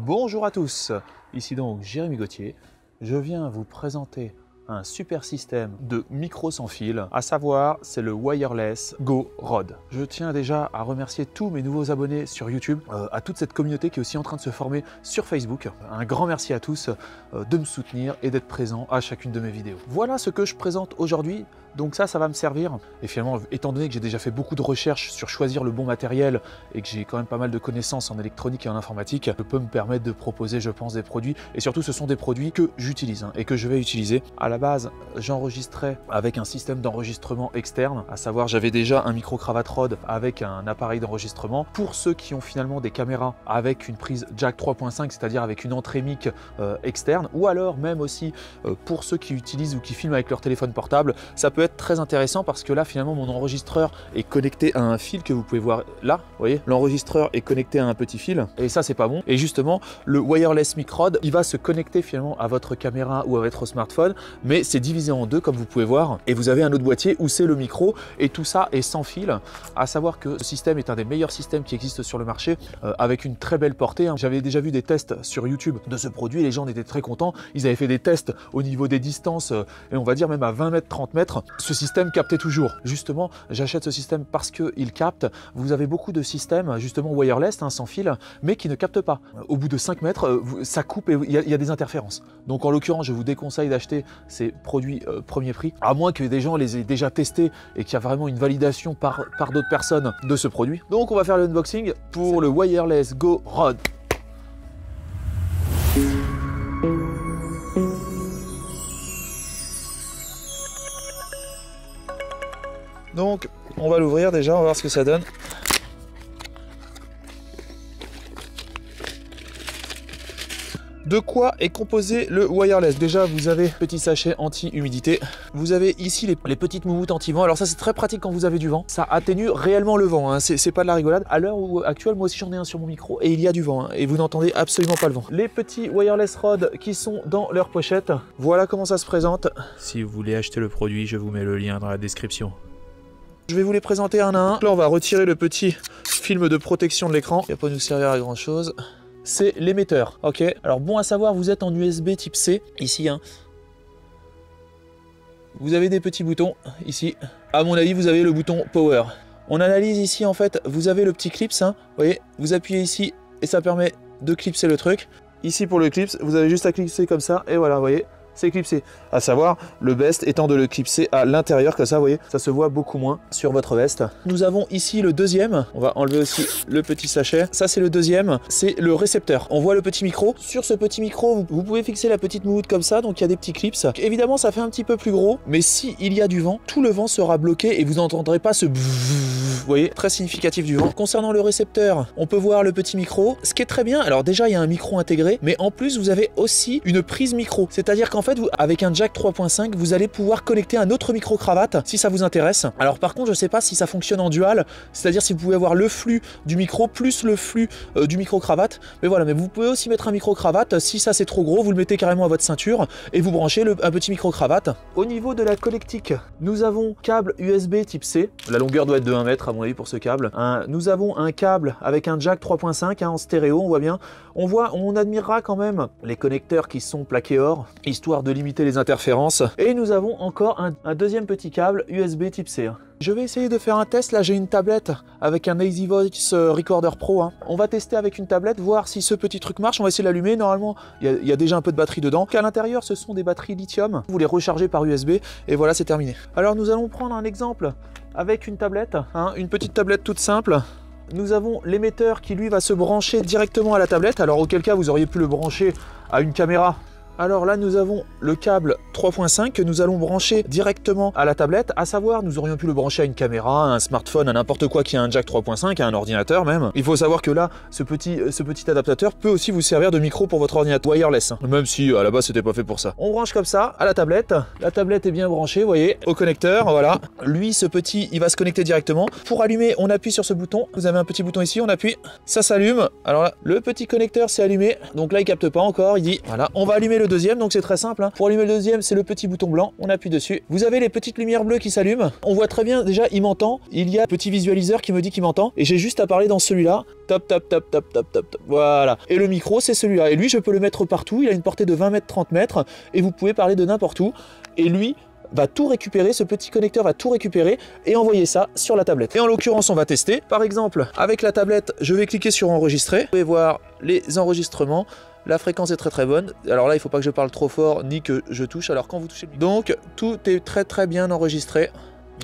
Bonjour à tous, ici donc Jérémy Gauthier. Je viens vous présenter un super système de micro sans fil, à savoir c'est le Wireless Go Rod. Je tiens déjà à remercier tous mes nouveaux abonnés sur YouTube, à toute cette communauté qui est aussi en train de se former sur Facebook. Un grand merci à tous de me soutenir et d'être présents à chacune de mes vidéos. Voilà ce que je présente aujourd'hui. Donc ça va me servir. Et finalement, étant donné que j'ai déjà fait beaucoup de recherches sur choisir le bon matériel et que j'ai quand même pas mal de connaissances en électronique et en informatique, je peux me permettre de proposer, je pense, des produits. Et surtout, ce sont des produits que j'utilise et que je vais utiliser. À la base, j'enregistrais avec un système d'enregistrement externe, à savoir j'avais déjà un micro-cravate Rode avec un appareil d'enregistrement. Pour ceux qui ont finalement des caméras avec une prise jack 3.5, c'est-à-dire avec une entrée mic externe, ou alors même aussi pour ceux qui utilisent ou qui filment avec leur téléphone portable, ça peut être très intéressant parce que là finalement mon enregistreur est connecté à un fil que vous pouvez voir là, vous voyez, l'enregistreur est connecté à un petit fil et ça c'est pas bon. Et justement le wireless mic Rod, il va se connecter finalement à votre caméra ou à votre smartphone, mais c'est divisé en deux comme vous pouvez voir, et vous avez un autre boîtier où c'est le micro, et tout ça est sans fil. À savoir que ce système est un des meilleurs systèmes qui existent sur le marché, avec une très belle portée. J'avais déjà vu des tests sur YouTube de ce produit, les gens étaient très contents, ils avaient fait des tests au niveau des distances et on va dire même à 20 mètres, 30 mètres. Ce système captait toujours. Justement, j'achète ce système parce qu'il capte. Vous avez beaucoup de systèmes justement wireless, sans fil, mais qui ne captent pas. Au bout de 5 mètres, ça coupe et il y a des interférences. Donc en l'occurrence, je vous déconseille d'acheter ces produits premier prix, à moins que des gens les aient déjà testés et qu'il y a vraiment une validation par d'autres personnes de ce produit. Donc on va faire l'unboxing pour le Wireless Go Rod. Donc, on va l'ouvrir déjà, on va voir ce que ça donne. De quoi est composé le wireless? Déjà, vous avez petit sachet anti-humidité. Vous avez ici les petites moumoutes anti-vent. Alors ça, c'est très pratique quand vous avez du vent. Ça atténue réellement le vent, hein. C'est pas de la rigolade. À l'heure actuelle, moi aussi j'en ai un sur mon micro et il y a du vent, hein, et vous n'entendez absolument pas le vent. Les petits wireless Rod qui sont dans leur pochette. Voilà comment ça se présente. Si vous voulez acheter le produit, je vous mets le lien dans la description. Je vais vous les présenter un à un. Là, on va retirer le petit film de protection de l'écran. Il va pas nous servir à grand chose. C'est l'émetteur. Ok. Alors bon à savoir, vous êtes en USB type C ici. Hein. Vous avez des petits boutons ici. À mon avis, vous avez le bouton Power. On analyse ici en fait. Vous avez le petit clips. Hein. Vous voyez. Vous appuyez ici et ça permet de clipser le truc. Ici pour le clips, vous avez juste à clipser comme ça et voilà. Vous voyez. C'est clipsé, à savoir le best étant de le clipser à l'intérieur, comme ça vous voyez, ça se voit beaucoup moins sur votre veste. Nous avons ici le deuxième, on va enlever aussi le petit sachet, ça c'est le deuxième, c'est le récepteur. On voit le petit micro, sur ce petit micro vous pouvez fixer la petite moumoute comme ça, donc il y a des petits clips. Évidemment ça fait un petit peu plus gros, mais si il y a du vent, tout le vent sera bloqué et vous n'entendrez pas ce vous voyez, très significatif du vent. Concernant le récepteur, on peut voir le petit micro, ce qui est très bien. Alors déjà il y a un micro intégré, mais en plus vous avez aussi une prise micro, c'est-à-dire qu'en fait avec un jack 3.5 vous allez pouvoir connecter un autre micro cravate si ça vous intéresse. Alors par contre je sais pas si ça fonctionne en dual, c'est-à-dire si vous pouvez avoir le flux du micro plus le flux du micro cravate, mais voilà. Mais vous pouvez aussi mettre un micro cravate, si ça c'est trop gros vous le mettez carrément à votre ceinture et vous branchez un petit micro cravate. Au niveau de la connectique, nous avons câble USB type C, la longueur doit être de 1 mètre à mon avis pour ce câble. Nous avons un câble avec un jack 3.5 en stéréo, on voit bien. On admirera quand même les connecteurs qui sont plaqués or, histoire de limiter les interférences. Et nous avons encore un deuxième petit câble USB type C. Je vais essayer de faire un test. Là j'ai une tablette avec un Easy Voice Recorder Pro. Hein. On va tester avec une tablette, voir si ce petit truc marche. On va essayer de l'allumer. Normalement il y a déjà un peu de batterie dedans. À l'intérieur ce sont des batteries lithium. Vous les rechargez par USB et voilà, c'est terminé. Alors nous allons prendre un exemple avec une tablette, hein, une petite tablette toute simple. Nous avons l'émetteur qui lui va se brancher directement à la tablette. Alors auquel cas vous auriez pu le brancher à une caméra. Alors là, nous avons le câble 3.5 que nous allons brancher directement à la tablette, à savoir, nous aurions pu le brancher à une caméra, à un smartphone, à n'importe quoi qui a un jack 3.5, à un ordinateur même. Il faut savoir que là, ce petit adaptateur peut aussi vous servir de micro pour votre ordinateur wireless, même si à la base c'était pas fait pour ça. On branche comme ça à la tablette est bien branchée, vous voyez, au connecteur, voilà. Lui, ce petit, il va se connecter directement. Pour allumer, on appuie sur ce bouton, vous avez un petit bouton ici, on appuie, ça s'allume. Alors là, le petit connecteur s'est allumé, donc là il capte pas encore, il dit, voilà, on va allumer le deuxième, donc c'est très simple. Hein. Pour allumer le deuxième, c'est le petit bouton blanc, on appuie dessus. Vous avez les petites lumières bleues qui s'allument. On voit très bien, déjà, il m'entend. Il y a un petit visualiseur qui me dit qu'il m'entend. Et j'ai juste à parler dans celui-là. Top, top, top, top, top, top, top. Voilà. Et le micro, c'est celui-là. Et lui, je peux le mettre partout. Il a une portée de 20 mètres, 30 mètres. Et vous pouvez parler de n'importe où. Et lui va tout récupérer, ce petit connecteur va tout récupérer et envoyer ça sur la tablette. Et en l'occurrence, on va tester. Par exemple, avec la tablette, je vais cliquer sur enregistrer. Vous pouvez voir les enregistrements. La fréquence est très très bonne. Alors là, il ne faut pas que je parle trop fort ni que je touche. Alors quand vous touchez, donc tout est très très bien enregistré.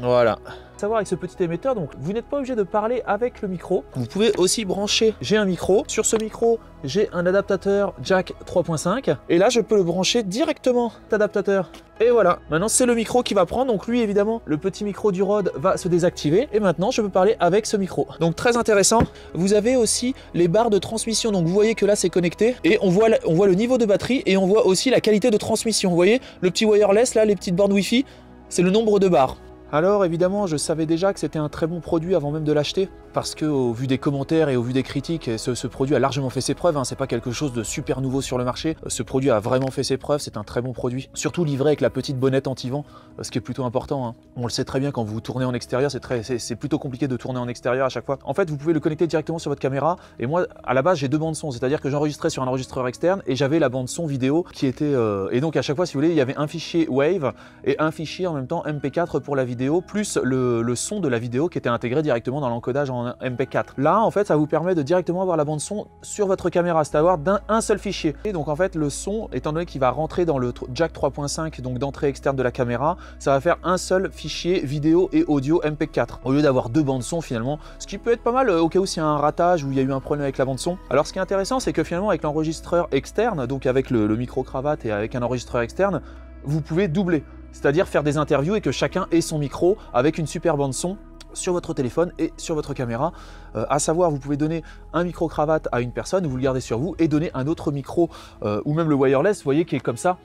Voilà. Savoir avec ce petit émetteur, donc vous n'êtes pas obligé de parler avec le micro. Vous pouvez aussi brancher, j'ai un micro. Sur ce micro, j'ai un adaptateur jack 3.5. Et là, je peux le brancher directement, cet adaptateur. Et voilà, maintenant c'est le micro qui va prendre. Donc lui, évidemment, le petit micro du Rode va se désactiver. Et maintenant, je peux parler avec ce micro. Donc très intéressant. Vous avez aussi les barres de transmission. Donc vous voyez que là, c'est connecté. Et on voit le niveau de batterie et on voit aussi la qualité de transmission. Vous voyez, le petit wireless, là, les petites bornes Wi-Fi, c'est le nombre de barres. Alors évidemment, je savais déjà que c'était un très bon produit avant même de l'acheter, parce que au vu des commentaires et au vu des critiques, ce produit a largement fait ses preuves, hein. C'est pas quelque chose de super nouveau sur le marché, ce produit a vraiment fait ses preuves, c'est un très bon produit, surtout livré avec la petite bonnette anti-vent, ce qui est plutôt important, hein. On le sait très bien, quand vous tournez en extérieur, c'est plutôt compliqué de tourner en extérieur à chaque fois. En fait, vous pouvez le connecter directement sur votre caméra, et moi, à la base, j'ai deux bandes son, c'est-à-dire que j'enregistrais sur un enregistreur externe, et j'avais la bande son vidéo qui était... Et donc à chaque fois, si vous voulez, il y avait un fichier Wave, et un fichier en même temps MP4 pour la vidéo, plus le son de la vidéo qui était intégré directement dans l'encodage en MP4. Là, en fait, ça vous permet de directement avoir la bande son sur votre caméra, c'est-à-dire d'un seul fichier. Et donc, en fait, le son, étant donné qu'il va rentrer dans le jack 3.5, donc d'entrée externe de la caméra, ça va faire un seul fichier vidéo et audio MP4, au lieu d'avoir deux bandes son finalement, ce qui peut être pas mal au cas où s'il y a un ratage ou il y a eu un problème avec la bande son. Alors, ce qui est intéressant, c'est que finalement, avec l'enregistreur externe, donc avec le micro-cravate et avec un enregistreur externe, vous pouvez doubler. C'est-à-dire faire des interviews et que chacun ait son micro avec une super bande son sur votre téléphone et sur votre caméra. À savoir, vous pouvez donner un micro-cravate à une personne, vous le gardez sur vous, et donner un autre micro, ou même le wireless, vous voyez, qui est comme ça.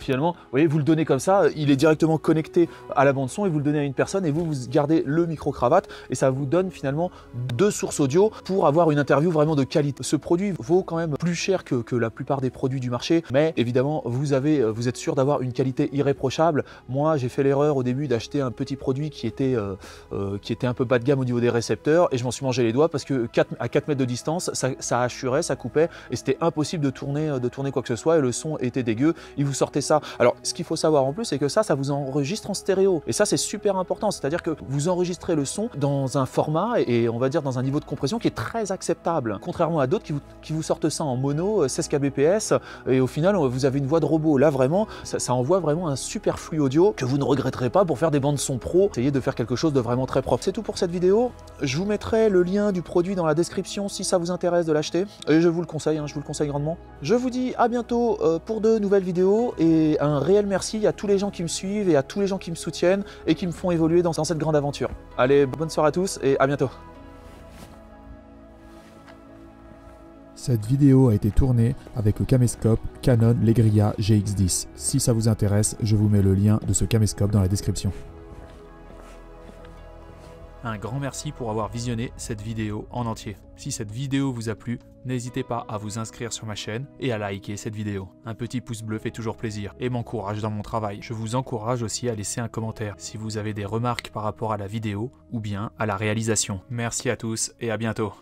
Finalement, vous voyez, vous le donnez comme ça, il est directement connecté à la bande son et vous le donnez à une personne et vous gardez le micro-cravate et ça vous donne finalement deux sources audio pour avoir une interview vraiment de qualité. Ce produit vaut quand même plus cher que la plupart des produits du marché, mais évidemment, vous êtes sûr d'avoir une qualité irréprochable. Moi, j'ai fait l'erreur au début d'acheter un petit produit qui était un peu bas de gamme au niveau des récepteurs et je m'en suis mangé les doigts parce que à 4 mètres de distance, ça hachurait, ça coupait et c'était impossible de tourner quoi que ce soit et le son était dégueu. Il vous sortait ça. Alors, ce qu'il faut savoir en plus, c'est que ça vous enregistre en stéréo. Et ça, c'est super important. C'est-à-dire que vous enregistrez le son dans un format et on va dire dans un niveau de compression qui est très acceptable. Contrairement à d'autres qui vous sortent ça en mono, 16 kbps, et au final, vous avez une voix de robot. Là, vraiment, ça envoie vraiment un super flux audio que vous ne regretterez pas pour faire des bandes son pro. Essayez de faire quelque chose de vraiment très propre. C'est tout pour cette vidéo. Je vous mettrai le lien du produit dans la description si ça vous intéresse de l'acheter. Et je vous le conseille, hein, je vous le conseille grandement. Je vous dis à bientôt pour de nouvelles vidéos et un réel merci à tous les gens qui me suivent et à tous les gens qui me soutiennent et qui me font évoluer dans cette grande aventure. Allez, bonne soirée à tous et à bientôt. Cette vidéo a été tournée avec le caméscope Canon Legria GX10. Si ça vous intéresse, je vous mets le lien de ce caméscope dans la description. Un grand merci pour avoir visionné cette vidéo en entier. Si cette vidéo vous a plu, n'hésitez pas à vous inscrire sur ma chaîne et à liker cette vidéo. Un petit pouce bleu fait toujours plaisir et m'encourage dans mon travail. Je vous encourage aussi à laisser un commentaire si vous avez des remarques par rapport à la vidéo ou bien à la réalisation. Merci à tous et à bientôt.